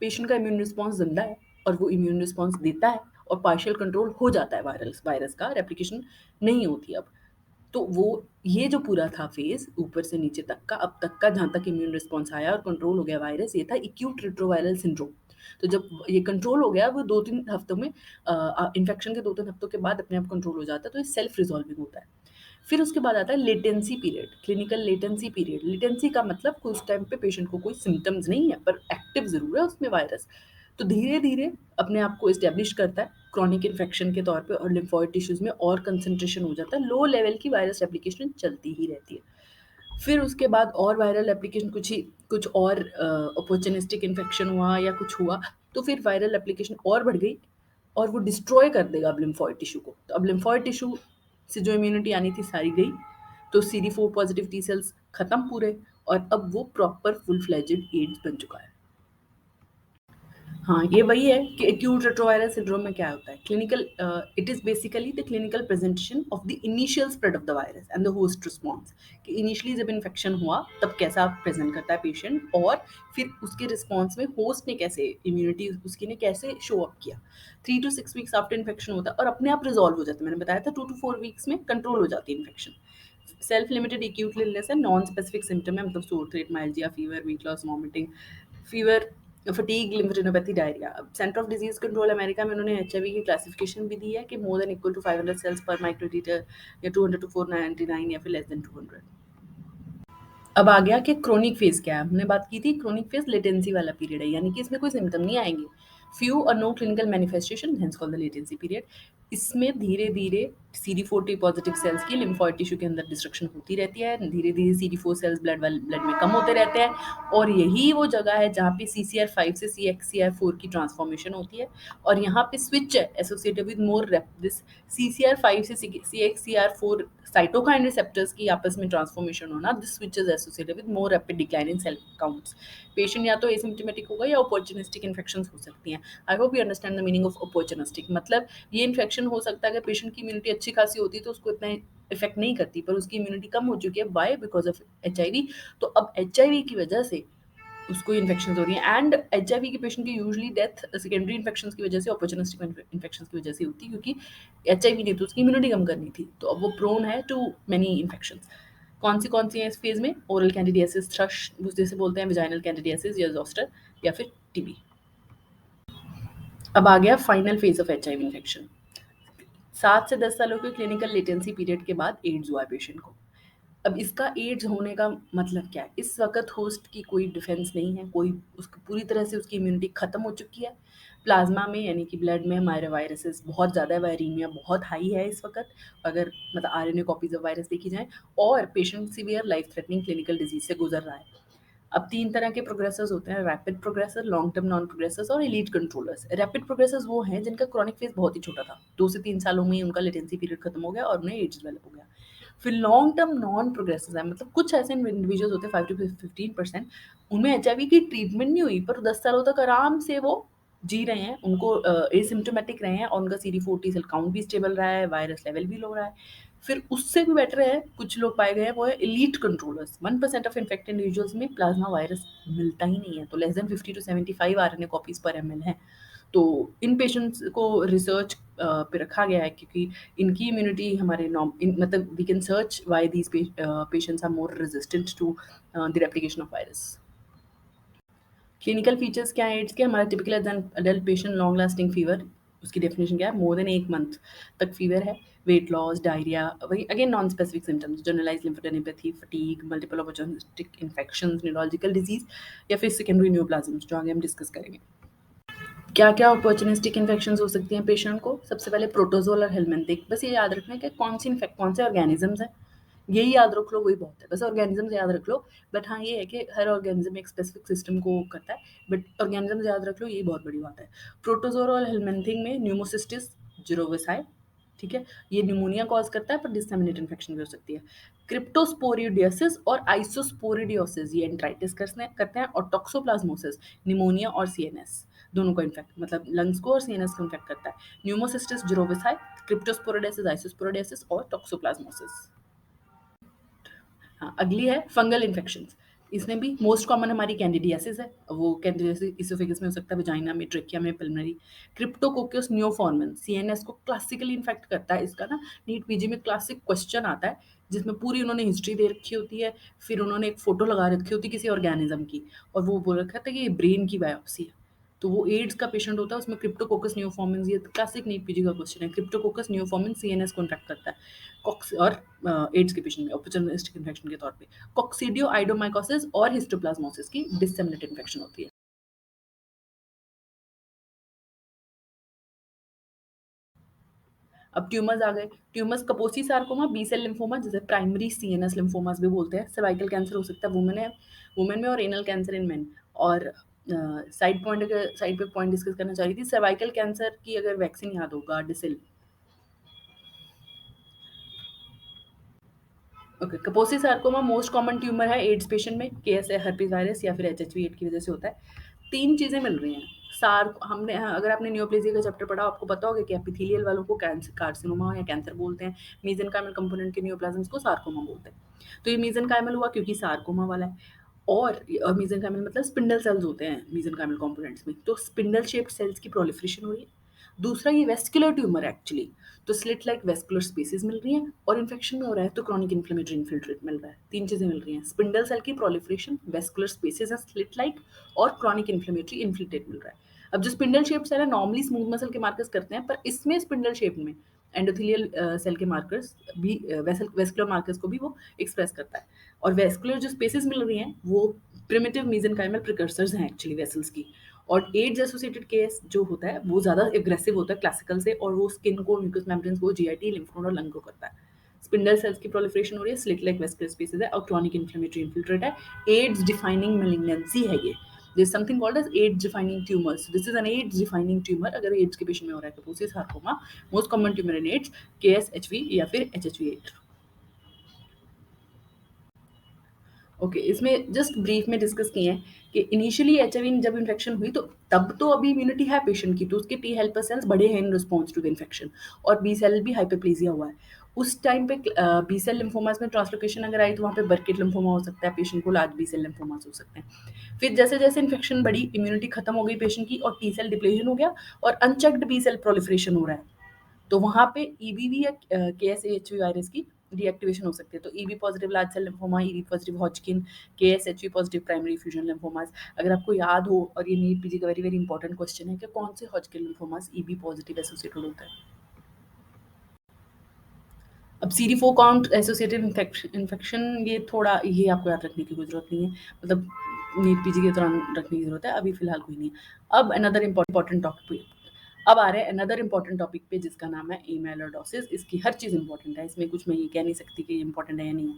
पेशेंट का इम्यून रिस्पॉन्स जिंदा है और वो इम्यून रिस्पॉन्स देता है और पार्शियल कंट्रोल हो जाता है, वायरस वायरस का रेप्लिकेशन नहीं होती अब। तो वो ये जो पूरा था फेज ऊपर से नीचे तक का, अब तक का जहाँ तक इम्यून रिस्पॉन्स आया और कंट्रोल हो गया वायरस, ये था एक्यूट रेट्रोवायरल सिंड्रोम। तो जब ये कंट्रोल हो गया, वो 2-3 हफ्तों में इन्फेक्शन के 2-3 हफ्तों के बाद अपने आप कंट्रोल हो जाता है, तो ये सेल्फ रिजॉल्विंग होता है। फिर उसके बाद आता है latency period, clinical latency period. Latency का मतलब उस टाइम पे पेशेंट को कोई सिम्टम्स नहीं है, पर एक्टिव ज़रूर है उसमें वायरस। तो धीरे-धीरे अपने आप को एस्टेब्लिश करता है क्रॉनिक इन्फेक्शन के तौर पे और लिम्फोइड टिश्यूज़ में और कंसंट्रेशन हो जाता है, लो लेवल की वायरस रेप्लिकेशन चलती ही रहती है। फिर उसके बाद और वायरल एप्लीकेशन कुछ और अपॉर्चुनिस्टिक इन्फेक्शन हुआ या कुछ हुआ, तो फिर वायरल एप्लीकेशन और बढ़ गई और वो डिस्ट्रॉय कर देगा अब लिम्फोइड टिश्यू को। तो अब लिम्फोइड टिश्यू से जो इम्यूनिटी आनी थी सारी गई, तो CD4 पॉजिटिव टी सेल्स खत्म पूरे, और अब वो प्रॉपर फुल फ्लेजेड एड्स बन चुका है। हाँ, ये वही है कि एक्यूट रेट्रोवायरल सिंड्रोम में क्या होता है। It is basically the clinical presentation of the initial spread of the virus and the host response, कि इनिशियली जब इन्फेक्शन हुआ तब कैसा प्रेजेंट करता है पेशेंट, और फिर उसके रिस्पॉन्स में होस्ट ने कैसे इम्यूनिटी उसकी ने कैसे शो अप किया। 3 to 6 वीक्स आफ्टर इन्फेक्शन होता है और अपने आप रिजॉल्व हो जाता है। मैंने बताया था 2 to 4 वीक्स में कंट्रोल हो जाती है infection. Self limited acute illness है, नॉन स्पेसिफिक सिम्टम है, मतलब sore throat, myalgia, fever, weight loss, vomiting, fever, fatigue, lymphadenopathy, diarrhoea. अब centre of disease control America में उन्होंने एचआईवी की क्लासिफिकेशन भी दी है कि more than equal to 500 cells per microlitre, या 200 to 499, या फिर लेस देन 200। अब आ गया कि क्रोनिक फेज क्या है। हमने बात की थी क्रोनिक फेज लेटेंसी वाला पीरियड है, यानी कि इसमें कोई सिम्टम नहीं आएंगे, फ्यू और no clinical manifestation, hence called the latency period. इसमें धीरे धीरे CD4 टी पॉजिटिव सेल्स की लिम्फोइड टिश्यू के अंदर डिस्ट्रक्शन होती रहती है, धीरे धीरे CD4 सेल्स ब्लड में कम होते रहते हैं, और यही वो जगह है जहाँ पे CCR5 से CXCR4 की ट्रांसफॉर्मेशन होती है, और यहाँ पे स्विच है associated with more this CCR5 से CXCR4 साइटोकाइन रिसेप्टर्स की आपस में ट्रांसफॉर्मेशन होना, this switch is associated with more rapid decline in cell counts. Patient या तो एसिम्प्टोमेटिक होगा या अपॉर्चुनिस्टिक इन्फेक्शंस हो सकती हैं। I hope you understand the meaning of opportunistic. मतलब ये इन्फेक्शन हो सकता है, अगर पेशेंट की इम्यूनिटी अच्छी खासी होती तो उसको इतना इफेक्ट नहीं करती, पर उसकी इम्यूनिटी कम हो चुकी है, वाई, बिकॉज ऑफ एचआईवी। तो अब एचआईवी की वजह से उसको इन्फेक्शन हो रही है, एंड एचआईवी के पेशेंट की यूजली डेथ सेकेंडरी इन्फेक्शन की वजह से, अपॉर्चुनिस्टिक इन्फेक्शन की वजह से होती है, क्योंकि एचआईवी ने तो उसकी इम्यूनिटी कम करनी थी, तो अब वो प्रोन है टू मैनी इन्फेक्शन। कौन सी है इस फेज में? ओरल कैंडिडियासिस, थ्रश जैसे बोलते हैं, विजाइनल कैंडिडियासिस या जोस्टर, या फिर टीबी। अब आ गया final phase of HIV infection. 7 से 10 सालों के क्लिनिकल लेटेंसी पीरियड के बाद एड्स हुआ है पेशेंट को। अब इसका एड्स होने का मतलब क्या है? इस वक़्त होस्ट की कोई डिफेंस नहीं है, कोई उसकी पूरी तरह से उसकी इम्यूनिटी खत्म हो चुकी है। प्लाज़्मा में यानी कि ब्लड में हमारे वायरसेस बहुत ज़्यादा है, वायरीमिया बहुत हाई है इस वक़्त, अगर मतलब आरएनए कॉपीज़ ऑफ वायरस देखी जाएँ, और patient severe life threatening clinical disease से गुज़र रहा है। अब 3 तरह के प्रोग्रेसर्स होते हैं, रैपिड प्रोग्रेसर, लॉन्ग टर्म नॉन प्रोग्रेसर्स और एलीट कंट्रोलर्स। रैपिड प्रोग्रेसर्स वो हैं जिनका क्रॉनिक फेज़ बहुत ही छोटा था, 2 से 3 सालों में ही उनका लेटेंसी पीरियड खत्म हो गया और उन्हें एड्स डेवलप हो गया। फिर लॉन्ग टर्म नॉन प्रोग्रेसिव है, मतलब कुछ ऐसे इंडिविजुअल्स होते हैं 5 to 15%, उनमें एचआईवी की ट्रीटमेंट नहीं हुई, पर 10 सालों तक आराम से वो जी रहे हैं, उनको एसिम्प्टोमेटिक रहे हैं, और उनका CD4 टी सेल काउंट भी स्टेबल रहा है, वायरस लेवल भी लो रहा है। फिर उससे भी बेटर है, कुछ लोग पाए गए हैं, वो है elite controllers. 1% of infected individuals में प्लाज्मा वायरस मिलता ही नहीं है, तो less than 50 to 75 RNA copies पर एमएल है। तो इन पेशेंट्स को रिसर्च पे रखा गया है, क्योंकि इनकी इम्यूनिटी हमारे मतलब we can search why these patients are more resistant to the replication of virus. Clinical features क्या है एड्स के? हमारा typical adult patient long lasting fever, उसकी डेफिनेशन क्या है? मोर देन 1 मंथ तक फीवर है, वेट लॉस, डायरिया, वही again non specific symptoms, generalised lymphadenopathy, fatigue, multiple opportunistic infections, neurological disease या फिर सेकेंडरी न्यूप्लाज्म्स, जो आगे हम डिस्कस करेंगे। क्या क्या अपॉर्चुनिस्टिक इन्फेक्शंस हो सकती हैं पेशेंट को? सबसे पहले प्रोटोजोल और हेलमिंथिक। बस ये याद रखना है कि कौन से ऑर्गेनिजम्स हैं, यही याद रख लो, वही बहुत है। बस ऑर्गेनिजम्स याद रख लो। बट हाँ, ये है कि हर ऑर्गेनिज्म एक स्पेसिफिक सिस्टम को करता है, बट ऑर्गेनिजम्स याद रख लो, यही बहुत बड़ी बात है। प्रोटोजोल और हेलमिंथिक में न्यूमोसिस्टिस जिरोविसाई, ठीक है, ये न्यूमोनिया कॉज करता है, पर डिससेमिनेट इन्फेक्शन भी हो सकती है। क्रिप्टोस्पोरिडियोसिस और आइसोस्पोरिडियोसिस ये एंट्राइटिस करते हैं, और टॉक्सोप्लाज्मोसिस निमोनिया और सीएनएस दोनों को इन्फेक्ट, मतलब लंग्स को और सीएनएस को इन्फेक्ट करता है। न्यूमोसिस्टिस जिरोविसाई, क्रिप्टोस्पोरिडियोसिस, आइसोस्पोरिडियोसिस और टॉक्सोप्लाज्मोसिस। हाँ, अगली है फंगल इन्फेक्शंस। इसमें भी मोस्ट कॉमन हमारी कैंडिडियासिस है, वो कैंडिडियासिस इसोफेगस में हो सकता है, वजाइना में, ट्रेकिया में, पल्मनरी। क्रिप्टोकोकस नियोफॉर्मन सीएनएस को क्लासिकली इन्फेक्ट करता है। इसका ना नीट पीजी में क्लासिक क्वेश्चन आता है, जिसमें पूरी उन्होंने हिस्ट्री दे रखी होती है, फिर उन्होंने एक फोटो लगा रखी होती है किसी ऑर्गेनिज्म की, और वो बोल रखा था कि ये ब्रेन की बायोप्सी है। तो वो एड्स का पेशेंट होता है, उसमें क्रिप्टोकोकस नियोफॉर्मेंस, ये क्लासिक नीट पीजी का क्वेश्चन है। क्रिप्टोकोकस नियोफॉर्मेंस सीएनएस को इन्फेक्ट करता है, कॉक्स और एड्स के पेशेंट में अपॉर्चुनिस्टिक इन्फेक्शन के तौर पे। कॉक्सीडियो आइडोमाइकोसिस और हिस्टोप्लाज्मोसिस की डिससेमिनेट इन्फेक्शन होती है। अब ट्यूमर्स आ गए। Tumours Kaposi sarcoma, B cell lymphoma, जिसे प्राइमरी सीएनएस लिम्फोमास भी बोलते हैं। सर्वाइकल कैंसर हो सकता है वुमेन में, और एनल कैंसर इन मेन। और साइड पे पॉइंट डिस्कस करना चाह रही थी, सर्वाइकल कैंसर की अगर वैक्सीन याद होगा, डिसिल। Okay, Kaposi sarcoma most common tumour है एड्स पेशेंट में, केएस हर्पीज वायरस या फिर एचएचवी एड की वजह से होता है। तीन चीजें मिल रही हैं। सार हमने हाँ, अगर आपने न्यूप्लेजिया का चैप्टर पढ़ा, आपको पता होगा कि एपिथेलियल वालों को कैंसर, कार्सिनोमा या कैंसर बोलते हैं। मीजेनकाइमल कंपोनेंट के न्यूप्लाज्म्स को सार्कोमा बोलते हैं। तो ये मीजेनकाइमल हुआ क्योंकि सार्कोमा वाला है। और मीजेनकाइमल मतलब स्पिंडल सेल्स होते हैं मीजेनकाइमल कंपोनेंट्स में, तो स्पिंडल शेप्ड सेल्स की प्रोलिफरेशन हो रही है। दूसरा, ये वेस्कुलर ट्यूमर है एक्चुअली, तो स्लिट लाइक वेस्कुलर स्पेसेस मिल रही हैं, और इन्फेक्शन में हो रहा है तो क्रॉनिक इन्फ्लेमेटरी इन्फिल्ट्रेट मिल रहा है। तीन चीजें मिल रही हैं, स्पिंडल सेल की प्रोलिफरेशन, वेस्कुलर स्पेसेस है स्लिट लाइक, और क्रॉनिक इन्फ्लेमेटरी इन्फिल्ट्रेट मिल रहा है। अब जो स्पिंडल शेप सेल है नॉर्मली स्मूथ मसल के मार्कर्स करते हैं, पर इसमें स्पिंडल शेप में एंडोथेलियल सेल के मार्कर्स भी, वेस्कुलर मार्कर्स को भी वो एक्सप्रेस करता है। और वेस्कुलर जो स्पेसेस मिल रही हैं वो प्रिमिटिव मेसेंकाइमल प्रिकर्सर्स हैं एक्चुअली वेसल्स की। और एड्स एसोसिएटेड केस जो होता है वो ज़्यादा एग्रेसिव होता है क्लासिकल से, और वो स्किन को, म्यूकस मेम्ब्रेन्स को, जीआईटी, लिम्फ नोड और लंग को करता है। स्पिंडल सेल्स की प्रोलिफरेशन हो रही है, स्लिट लाइक वेस्कुलर स्पेसेस है, और क्रॉनिक इन्फ्लेमेटरी इन्फिल्ट्रेट है। एड्स डिफाइनिंग मेलिग्नेंसी है ये। There is something called as AIDS defining tumor. So this is an AIDS defining tumor अगर AIDS के पेशेंट में हो रहा है, Kaposi sarcoma most common tumor in AIDS, KSHV या फिर HHV8। ओके, इसमें जस्ट ब्रीफ में डिस्कस किए हैं कि इनिशियली एचआईवी जब इन्फेक्शन हुई, तो तब तो अभी इम्यूनिटी है पेशेंट की, तो उसके टी हेल्पर सेल्स बड़े हैं in response to the infection, और बी सेल भी हाइपरप्लेजिया हुआ है। उस टाइम पे बी सेल लिम्फोमास में ट्रांसलोकेशन अगर आई, तो वहाँ पे बर्किट लिम्फोमा हो सकता है पेशेंट को, लार्ज बी सेल लिम्फोमास हो सकते हैं। फिर जैसे जैसे इन्फेक्शन बढ़ी, इम्यूनिटी खत्म हो गई पेशेंट की, और टी सेल डिप्लेशन हो गया, और अनचेक्ड बी सेल प्रोलिफरेशन हो रहा है। तो वहाँ पे ईबीवी या केएसएचवी वायरस की डीएक्टिवेशन हो सकती है। तो EB positive large cell lymphoma, EB positive Hodgkin, KSHV positive primary fusion lymphomas. अगर आपको याद हो, और ये नीट पीजी का वेरी वेरी इंपॉर्टेंट क्वेश्चन है कि कौन से Hodgkin lymphomas EB positive associated होता है। अब CD4 काउंट एसोसिएटेड इन्फेक्शन, ये थोड़ा, ये आपको याद रखने की कोई जरूरत नहीं है, मतलब नीट पीजी के दौरान रखने की जरूरत है, अभी फिलहाल कोई नहीं है। अब अनदर इंपॉर्टेंट टॉपिक, अब आ रहे हैं अनदर इंपॉर्टेंट टॉपिक पे, जिसका नाम है एमेलोडोसिस। इसकी हर चीज़ इंपॉर्टेंट है, इसमें कुछ मैं ये कह नहीं सकती कि ये इंपॉर्टेंट है या नहीं है।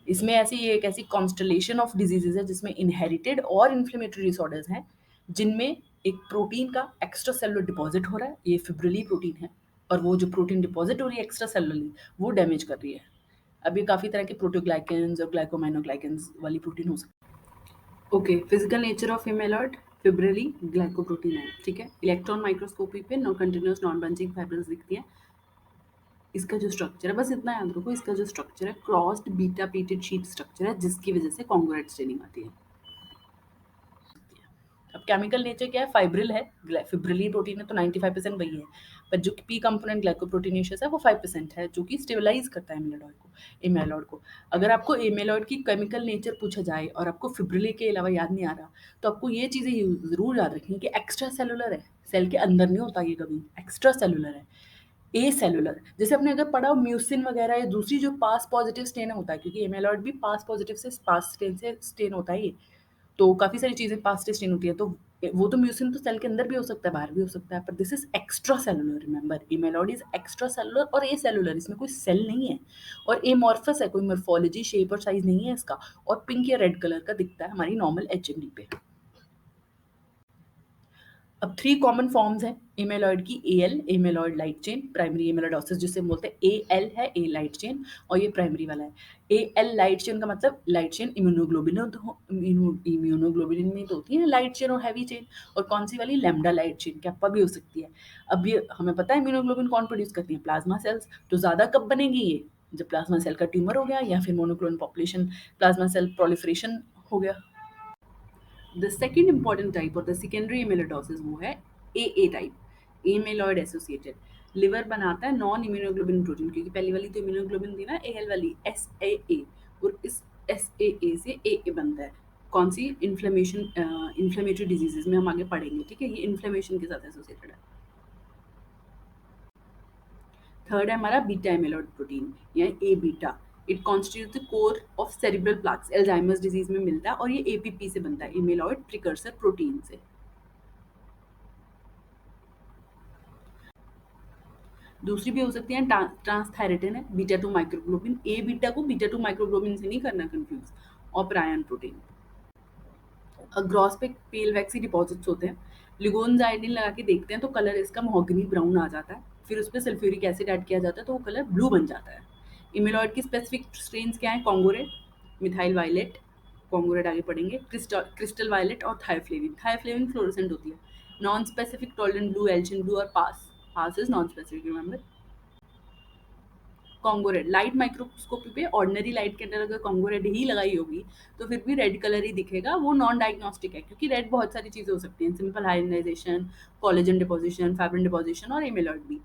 इसमें ऐसी, ये एक ऐसी कॉन्स्टलेशन ऑफ डिजीजेज है जिसमें इनहेरिटेड और इन्फ्लेमेटरी डिसऑर्डर्स हैं, जिनमें एक प्रोटीन का एक्स्ट्रा सेलुलर डिपॉजिट हो रहा है, ये फिब्रिली प्रोटीन है, और वो जो प्रोटीन डिपॉजिट हो रही है एक्स्ट्रा सेलुलरली, वो डैमेज कर रही है। अब ये काफ़ी तरह के प्रोटोग्लाइकेंस और ग्लाइकोमाइनोग्लाइकेंस वाली प्रोटीन हो सकती है। Okay, physical nature of amyloid fibrillar glycoprotein है, ठीक है। इलेक्ट्रॉन माइक्रोस्कोपी पे non continuous non bunching fibrils दिखती हैं। इसका जो स्ट्रक्चर है, बस इतना याद रखो, इसका जो स्ट्रक्चर है crossed beta pleated sheet structure है, जिसकी वजह से कॉन्ग्रुएंट स्टेनिंग आती है। अब केमिकल नेचर क्या है, फाइब्रिल है, फिब्रिली प्रोटीन है तो 95% वही है, पर जो पी कंपोनेंट ग्लाइकोप्रोटीनेशियस है वो 5% है, जो कि स्टेबलाइज करता है एमेलॉइड को। अगर आपको एमेलॉइड की केमिकल नेचर पूछा जाए और आपको फिब्रिली के अलावा याद नहीं आ रहा, तो आपको ये चीज़ें ज़रूर याद रखनी कि एक्स्ट्रा सेलुलर है, सेल के अंदर नहीं होता ये कभी, एक्स्ट्रा सेलुलर है। ए सेलुलर, जैसे आपने अगर पढ़ा हो म्यूसिन वगैरह या दूसरी जो पास पॉजिटिव स्टेन होता है, क्योंकि एमेलॉइड भी पास पॉजिटिव से पास स्टेन से स्टेन होता है ये, तो काफ़ी सारी चीज़ें पास स्टेन होती है, तो वो तो म्यूसिन तो सेल के अंदर भी हो सकता है, बाहर भी हो सकता है, पर this is extra cellular, remember amyloid is extra cellular और ए सेलुलर, इसमें कोई सेल नहीं है और एमॉर्फस है, कोई मॉर्फोलॉजी शेप और साइज नहीं है इसका, और पिंक या रेड कलर का दिखता है हमारी नॉर्मल एचएनडी पे। अब 3 कॉमन फॉर्म्स हैं एमेलॉइड की, AL amyloid light chain, primary एमेलोइडोसिस जिसे बोलते हैं, एएल है ए लाइट चेन, और ये प्राइमरी वाला है। एएल लाइट चेन का मतलब लाइट चेन इम्यूनोग्लोबुलिन में तो होती है लाइट चेन और हैवी चेन, और कौन सी वाली, लैम्डा लाइट चेन, कैप्पा भी हो सकती है। अब ये हमें पता है इम्यूनोग्लोबिन कौन प्रोड्यूस करती है, प्लाज्मा सेल्स, तो ज़्यादा कब बनेगी ये, जब प्लाज्मा सेल का ट्यूमर हो गया या फिर monoclonal population plasma cell proliferation हो गया। द सेकेंड इंपॉर्टेंट टाइप और द सेकेंडरी एमेलोडोसिस वो है A type, amyloid associated. Liver बनाता है नॉन इम्यूनोग्लोबिन प्रोटीन, क्योंकि पहली वाली तो इम्यूनोग्लोबिन थी ना, एल वाली एस और इस एस से ए बनता है। कौन सी, इन्फ्लेमेटरी डिजीजेज में हम आगे पढ़ेंगे, ठीक है, ये इन्फ्लेमेशन के साथ एसोसिएटेड है। थर्ड है हमारा बीटा एमेलॉइड प्रोटीन या A beta, it constitute the core of cerebral plaques, Alzheimer's disease में मिलता है और ये एपीपी से बनता है, एमेलॉइड प्रिकर्सर प्रोटीन से। दूसरी भी हो सकती है ट्रांसथायरेटिन है, बीटा टू माइक्रोग्लोबिन, ए बीटा को बीटा टू माइक्रोग्लोबिन से नहीं करना कंफ्यूज, और प्रायन प्रोटीन। ग्रॉस पे पेल वैक्सी डिपॉजिट्स होते हैं, लिगोन्स आयोडीन लगा के देखते हैं तो कलर इसका महोगनी ब्राउन आ जाता है, फिर उस पर सल्फ्यूरिक एसिड ऐड किया जाता है तो वो कलर ब्लू बन जाता है। इमेलॉइड की स्पेसिफिक स्ट्रेन्स क्या है, कॉन्गोरेट, मिथाइल वायलेट, कॉन्गोरेट आगे पढ़ेंगे, क्रिस्टल वायलेट और थायोफ्लेविन, थायोफ्लेविन फ्लोरोसेंट होती है। Non specific toluidine blue, alcian blue और PAS is non specific, remember. Congo red, light microscopy पे ऑर्डिनरी लाइट के अंदर अगर कॉन्गो रेड ही लगाई होगी तो फिर भी रेड कलर ही दिखेगा, वो नॉन डायग्नोस्टिक है, क्योंकि रेड बहुत सारी चीज़ें हो सकती हैं, simple hyalinisation, collagen deposition, fibrin deposition और एमेलॉइड भी,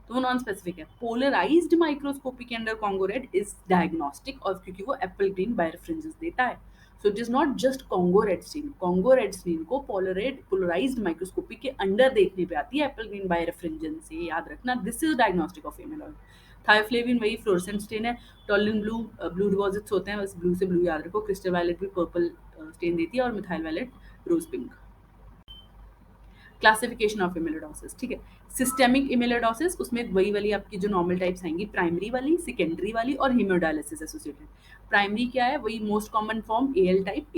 तो वो नॉन स्पेसिफिक है। पोलराइज्ड माइक्रोस्कोपी के अंदर कॉन्गो रेड इज डायग्नोस्टिक, और क्योंकि वो एप्पल ग्रीन बायरफ्रिंजेस देता है, so it is not just Congo red stain, Congo red stain को पोलराइज्ड माइक्रोस्कोपी के अंडर देखने पे आती है एप्पल ग्रीन बायरफ्रिंजेंस से, याद रखना, this is diagnostic of amyloid. थायोफ्लेविन वही फ्लोरेसेंट स्टेन है, टॉलिन ब्लू, ब्लू डिपॉजिट्स होते हैं, बस ब्लू से ब्लू याद रखो, क्रिस्टल वायलेट भी पर्पल स्टेन देती है और methyl violet rose pink. Classification of amyloidosis, ठीक है, सिस्टेमिक इमेलोडोसिस, उसमें वही वाली आपकी जो नॉर्मल टाइप्स आएंगी, प्राइमरी वाली, सेकेंडरी वाली और हीमोडायलिसिस एसोसिएटेड। प्राइमरी क्या है, वही most common form AL type,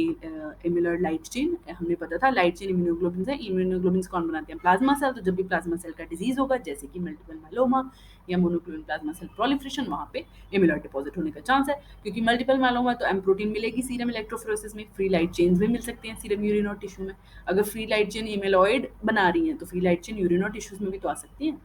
amyloid light chain, हमने पता था लाइट चेन इम्यूनोग्लोबिन है, इम्यूनोग्लोबिन कौन बनाते हैं, प्लाज्मा सेल, तो जब भी प्लाज्मा सेल का डिजीज होगा जैसे कि मल्टीपल माइलोमा या मोनोक्लोनल प्लाज्मा सेल प्रोलिफरेशन, वहाँ पे इमेलॉइड डिपॉजिट होने का चांस है, क्योंकि मल्टीपल माइलोमा तो एम प्रोटीन मिलेगी सीरम इलेक्ट्रोफोरेसिस में, फ्री लाइट चेन्स भी मिल सकती हैं सीरम यूरिन और टिश्यू में, अगर फ्री लाइट चेन इमेलॉइड बना रही हैं तो फ्री लाइट चेन यूरिन और टिश्यूज में भी तो आ सकती हैं।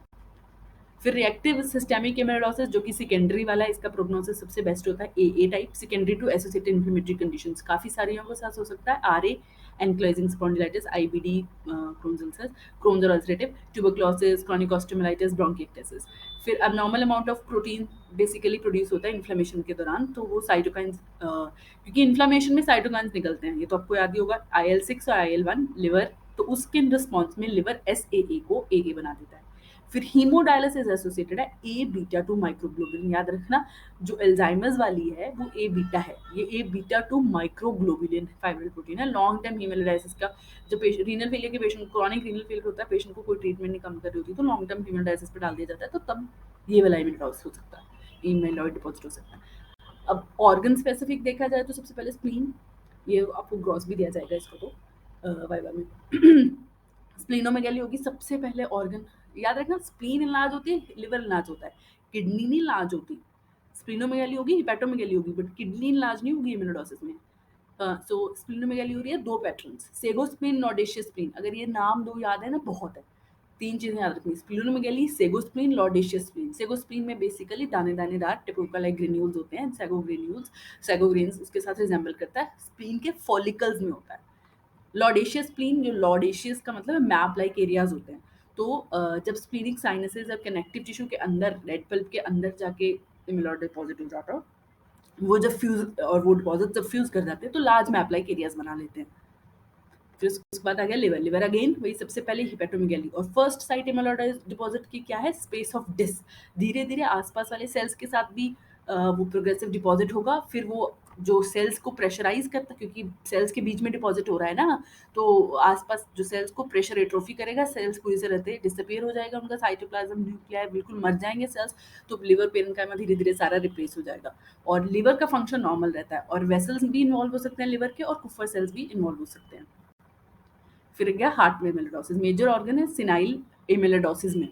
फिर रिएक्टिव सिस्टेमिक इमेलोडोसिस जो कि सेकेंडरी वाला है, इसका प्रोग्नोसिस सबसे बेस्ट होता है A type, secondary to associated inflammatory conditions, काफी सारियों के साथ हो सकता है, RA, ankylosing spondylitis, IBD, Crohn's ulcer, Crohn's और ulcerative, tuberculosis, chronic osteomyelitis, bronchiectasis. फिर abnormal amount of protein basically produce होता है इन्फ्लेमेशन के दौरान, तो वो साइटोकाइंस, क्योंकि इन्फ्लेमेशन में साइटोकाइंस निकलते हैं, ये तो आपको याद ही होगा, IL-6 और IL-1 लिवर, तो उसके रिस्पॉन्स में लिवर SAA को AA बना देता है। फिर हीमोडायलिसिस एसोसिएटेड है ए बीटा टू माइक्रोग्लोबुलिन, याद रखना, जो एल्जाइमर्स वाली है वो ए बीटा है, ये A beta two microglobulin fibril protein है। लॉन्ग टर्म हीमोडायलिसिस का, जब रीनल फेलियर के पेशेंट, क्रॉनिक रीनल फेलियर होता है, पेशेंट को कोई ट्रीटमेंट नहीं कम कर रही होती, तो लॉन्ग टर्म हीमोडायलिसिस पे डाल दिया जाता है, तो तब ये वाला इमेलॉइड हो सकता है, इमेलॉइड डिपॉजिट हो सकता है। अब ऑर्गन स्पेसिफिक देखा जाए तो सबसे पहले स्प्लीन, ये आपको ग्रॉस भी दिया जाएगा इसको तो वाइवा में स्प्लीनोमेगैली होगी सबसे पहले ऑर्गन, याद रखना, स्प्लीन इलाज होती है, लिवर इलाज होता है, किडनी नहीं इलाज होती, स्प्लीनोमेगैली होगी, हिपैटोमेगैली होगी, बट किडनी इलाज नहीं होगी इम्यूनोडोसिस में। सो स्प्लीनोमेगैली हो रही है दो पैटर्न्स, सेगो स्प्लीन, नोडेशियस स्प्लीन, अगर ये नाम दो याद है ना बहुत है, तीन चीजें याद रखनी, स्प्लीनोमेगेली, सेगोस्प्लीन, लॉर्डेशियस स्प्लीन। सेगोस्प्लीन में बेसिकली दाने दानेदार टिपिकल लाइक ग्रेन्यूल्स होते हैं, सेगोग्रेन्स उसके साथ रिजेंबल करता है, स्प्लीन के फॉलिकल्स में होता है। लॉर्डेशियस स्प्लीन, जो लॉर्डेशियस का मतलब मैप लाइक एरियाज होते हैं। तो जब स्प्लीनिक साइनसेस जब कनेक्टिव टिश्यू के अंदर रेड पल्प के अंदर जाके इमेलॉइड डिपॉजिट हो जाता है, वो जब फ्यूज और वो डिपॉजिट जब फ्यूज कर जाते हैं तो लार्ज मैप लाइक एरियाज बना लेते हैं। फिर उसके बाद आ गया लिवर। लिवर अगेन वही सबसे पहले हिपेटोमेगैली, और फर्स्ट साइट एमेलोइड डिपॉजिट की क्या है, स्पेस ऑफ डिस। धीरे धीरे आसपास वाले सेल्स के साथ भी वो प्रोग्रेसिव डिपॉजिट होगा। फिर वो जो सेल्स को प्रेशराइज करता, क्योंकि सेल्स के बीच में डिपॉजिट हो रहा है ना, तो आसपास जो सेल्स को प्रेशर एट्रोफी करेगा, सेल्स पूरी से रहते डिसअपियर हो जाएगा, उनका साइटोप्लाज्म न्यूक्लियाई बिल्कुल मर जाएंगे सेल्स। तो लिवर पेरेन्काइमा धीरे धीरे सारा रिप्लेस हो जाएगा, और लिवर का फंक्शन नॉर्मल रहता है, और वेसल्स भी इन्वॉल्व हो सकते हैं लिवर के, और कुफर सेल्स भी इन्वॉल्व हो सकते हैं। फिर गया हार्ट में एमेलोडोसिस, मेजर ऑर्गन है सिनाइल एमेलोडोसिस में।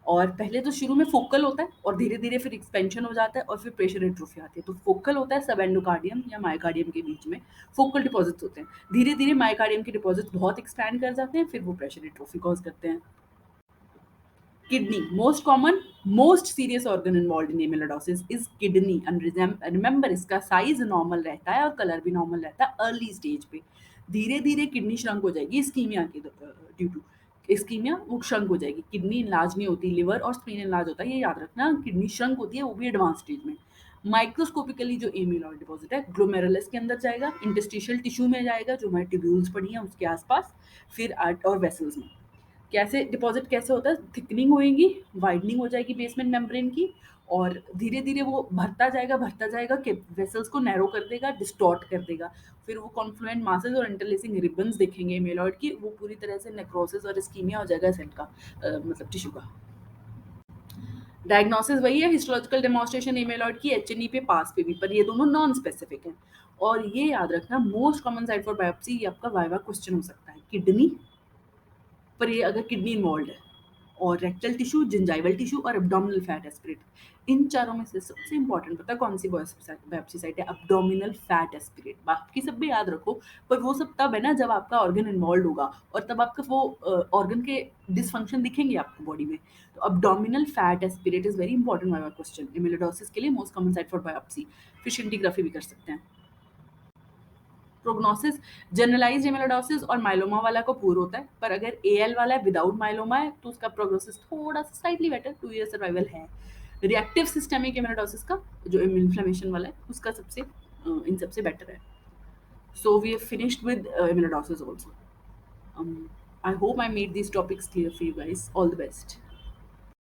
और पहले तो शुरू में फोकल होता है, और धीरे धीरे फिर एक्सपेंशन हो जाता है, और फिर प्रेशर एट्रोफी आती है। तो फोकल होता है सब एंडोकार्डियम या मायोकार्डियम के बीच में, फोकल डिपॉजिट्स होते हैं। धीरे धीरे मायोकार्डियम के डिपॉजिट्स बहुत एक्सपैंड कर जाते हैं, फिर वो प्रेशर एट्रोफी कॉज करते हैं। Kidney, most common, most serious organ involved in amyloidosis is kidney, and remember इसका साइज नॉर्मल रहता है और कलर भी नॉर्मल रहता है अर्ली स्टेज पे। धीरे धीरे किडनी श्रंक हो जाएगी इस्कीमिया के ड्यू टू इस्कीमिया, वो श्रंक हो जाएगी। किडनी इनलार्ज नहीं होती, लिवर और स्प्लीन इनलार्ज होता है, ये याद रखना। किडनी श्रंक होती है, वो भी एडवांस स्टेज में। माइक्रोस्कोपिकली जो एमिलॉइड डिपॉजिट है ग्लोमेरुलस के अंदर जाएगा, इंटरस्टिशियल टिश्यू में जाएगा जो हमारे ट्यूब्यूल्स पड़ी हैं उसके आसपास, फिर आर्ट और वेसल्स में। कैसे डिपॉजिट कैसे होता है, थिकनिंग होएगी, वाइडनिंग हो जाएगी बेसमेंट मेम्ब्रेन की, और धीरे धीरे वो भरता जाएगा कि वेसल्स को नैरो कर देगा, डिस्टॉर्ट कर देगा। फिर वो कॉन्फ्लुएंट मासेस और इंटरलेसिंग रिबन्स देखेंगे मेलॉइड की, वो पूरी तरह से नेक्रोसिस और इस्कीमिया हो जाएगा सेल का, मतलब टिश्यू का। डायग्नोसिस वही है, हिस्टोलॉजिकल डेमोन्स्ट्रेशन एमेलॉइड की एचएनई पे पास पे भी, पर ये दोनों नॉन स्पेसिफिक हैं। और ये याद रखना, most common site for biopsy, ये आपका वाइवा क्वेश्चन हो सकता है, किडनी पर ये अगर किडनी इन्वॉल्व है, और रेक्टल टिश्यू, जिंजाइवल टिश्यू और एब्डोमिनल फैट एस्पिरेट। इन चारों में से सबसे इंपॉर्टेंट पता है कौन सी बायोप्सी साइट है, एब्डोमिनल फैट एस्पिरेट। बाकी सब भी याद रखो, पर वो सब तब है ना जब आपका ऑर्गन इन्वॉल्व होगा, और तब आपका वो ऑर्गन के डिसफंक्शन दिखेंगे आपको बॉडी में। तो abdominal fat aspirate is very important bio question amyloidosis के लिए, most common site for biopsy. फिर शिंटिग्राफी भी कर सकते हैं। प्रोग्नोसिस, जनरलाइज्ड एमेलोडोसिस और माइलोमा वाला को पूर होता है, पर अगर एएल वाला है विदाउट माइलोमा है तो उसका प्रोग्नोसिस थोड़ा सा स्लाइटली बेटर, 2 ईयर सर्वाइवल है। रिएक्टिव सिस्टमिक एमेलोडोसिस का जो इन्फ्लेमेशन वाला है उसका सबसे इन सबसे बेटर है। So we have finished with amyloidosis also. I hope I made these topics clear for you guys. All the best.